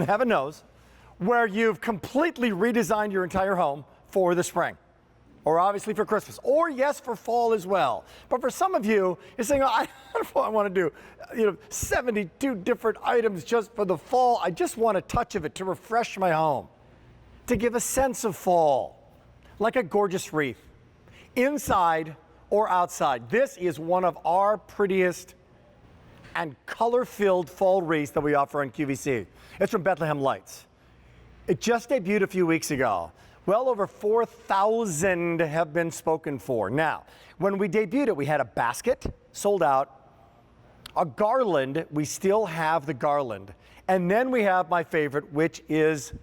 heaven knows, where you've completely redesigned your entire home for the spring, or obviously for Christmas, or yes, for fall as well. But for some of you, you're saying, oh, I don't know what I want to do, 72 different items just for the fall. I just want a touch of it to refresh my home, to give a sense of fall, like a gorgeous wreath, inside or outside. This is one of our prettiest and color-filled fall wreaths that we offer on QVC. It's from Bethlehem Lights. It just debuted a few weeks ago. Well over 4,000 have been spoken for. Now, when we debuted it, we had a basket, sold out, a garland, we still have the garland, and then we have my favorite, which is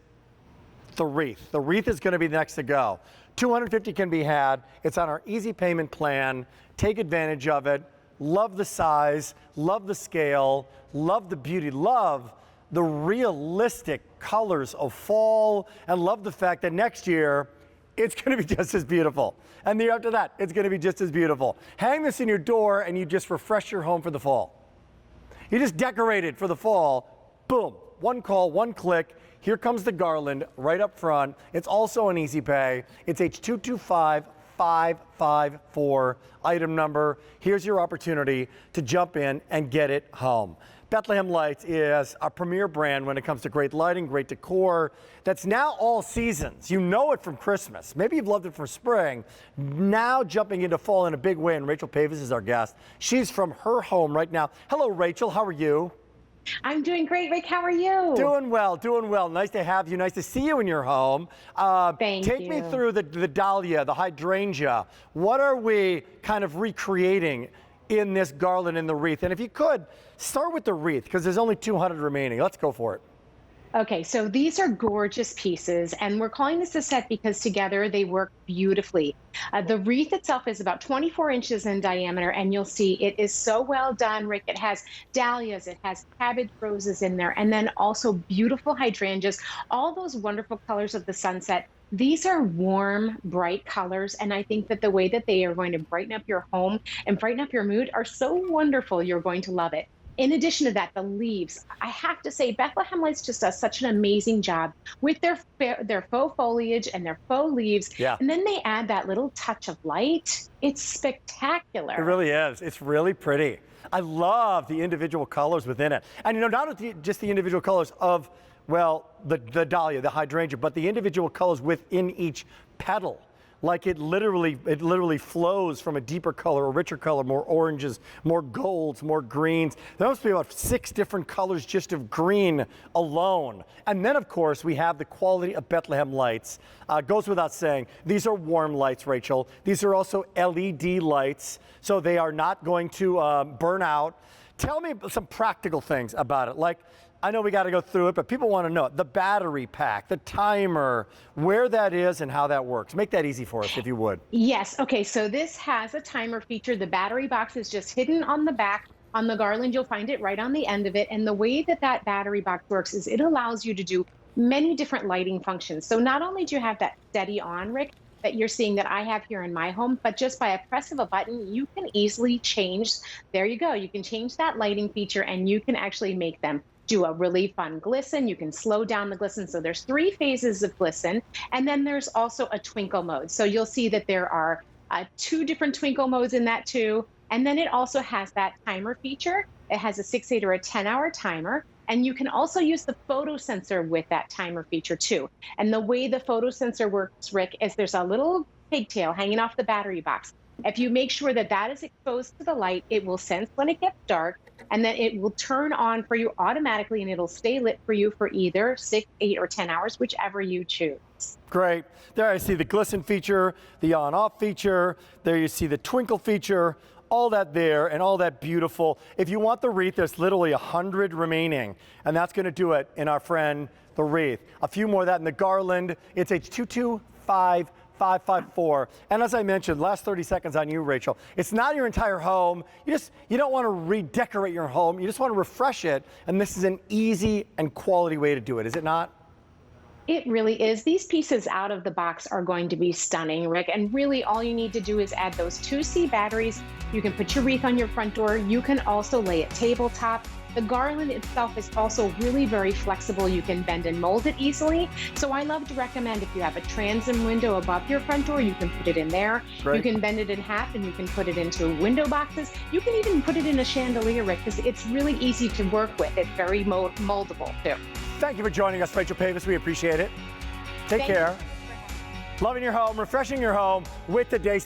the wreath. The wreath is going to be next to go. 250 can be had. It's on our easy payment plan. Take advantage of it. Love the size, love the scale, love the beauty, love the realistic colors of fall, and love the fact that next year it's going to be just as beautiful. And the year after that, it's going to be just as beautiful. Hang this in your door and you just refresh your home for the fall. You just decorate it for the fall. Boom. One call, one click. Here comes the garland right up front. It's also an easy pay. It's H225554 item number. Here's your opportunity to jump in and get it home. Bethlehem Lights is a premier brand when it comes to great lighting, great decor. That's now all seasons. You know it from Christmas. Maybe you've loved it from spring. Now jumping into fall in a big way, and Rachel Pavis is our guest. She's from her home right now. Hello, Rachel. How are you? I'm doing great, Rick. How are you? Doing well, doing well. Nice to have you. Nice to see you in your home. Thank you. Take me through the Dahlia, the hydrangea. What are we kind of recreating in this garland and the wreath? And if you could, start with the wreath, because there's only 200 remaining. Let's go for it. Okay, so these are gorgeous pieces, and we're calling this a set because together they work beautifully. The wreath itself is about 24 inches in diameter, and you'll see it is so well done, Rick. It has dahlias, it has cabbage roses in there, and then also beautiful hydrangeas, all those wonderful colors of the sunset. These are warm, bright colors, and I think that the way that they are going to brighten up your home and brighten up your mood are so wonderful. You're going to love it. In addition to that, the leaves. I have to say, Bethlehem Lights just does such an amazing job with their faux foliage and their faux leaves. Yeah. And then they add that little touch of light. It's spectacular. It really is. It's really pretty. I love the individual colors within it. And not just the individual colors of, well, the dahlia, the hydrangea, but the individual colors within each petal. Like it literally flows from a deeper color, a richer color, more oranges, more golds, more greens. There must be about 6 different colors just of green alone. And then, of course, we have the quality of Bethlehem Lights. Goes without saying, these are warm lights, Rachel. These are also LED lights, so they are not going to burn out. Tell me some practical things about it. Like, I know we got to go through it, but people want to know the battery pack, the timer, where that is and how that works. Make that easy for us, if you would. Yes. Okay. So this has a timer feature. The battery box is just hidden on the back. On the garland, you'll find it right on the end of it. And the way that that battery box works is it allows you to do many different lighting functions. So not only do you have that steady on, Rick, that you're seeing that I have here in my home, but just by a press of a button, you can easily change. There you go. You can change that lighting feature and you can actually make them do a really fun glisten. You can slow down the glisten. So there's 3 phases of glisten. And then there's also a twinkle mode. So you'll see that there are 2 different twinkle modes in that too. And then it also has that timer feature. It has a 6, 8, or a 10-hour timer. And you can also use the photo sensor with that timer feature too. And the way the photo sensor works, Rick, is there's a little pigtail hanging off the battery box. If you make sure that that is exposed to the light, it will sense when it gets dark, and then it will turn on for you automatically, and it'll stay lit for you for either 6, 8, or 10 hours, whichever you choose. Great. There I see the glisten feature, the on-off feature. There you see the twinkle feature. All that there and all that beautiful. If you want the wreath, there's literally 100 remaining, and that's going to do it in our friend the wreath. A few more of that in the garland. It's H225554. And as I mentioned, last 30 seconds on you, Rachel. It's not your entire home. You don't want to redecorate your home. You just want to refresh it, and this is an easy and quality way to do it, is it not? It really is. These pieces out of the box are going to be stunning, Rick. And really all you need to do is add those 2C batteries. You can put your wreath on your front door. You can also lay it tabletop. The garland itself is also really very flexible. You can bend and mold it easily. So I love to recommend, if you have a transom window above your front door, you can put it in there. Great. You can bend it in half and you can put it into window boxes. You can even put it in a chandelier, Rick, because it's really easy to work with. It's very moldable too. Thank you for joining us, Rachel Pavis. We appreciate it. Take care. Loving your home, refreshing your home with the Day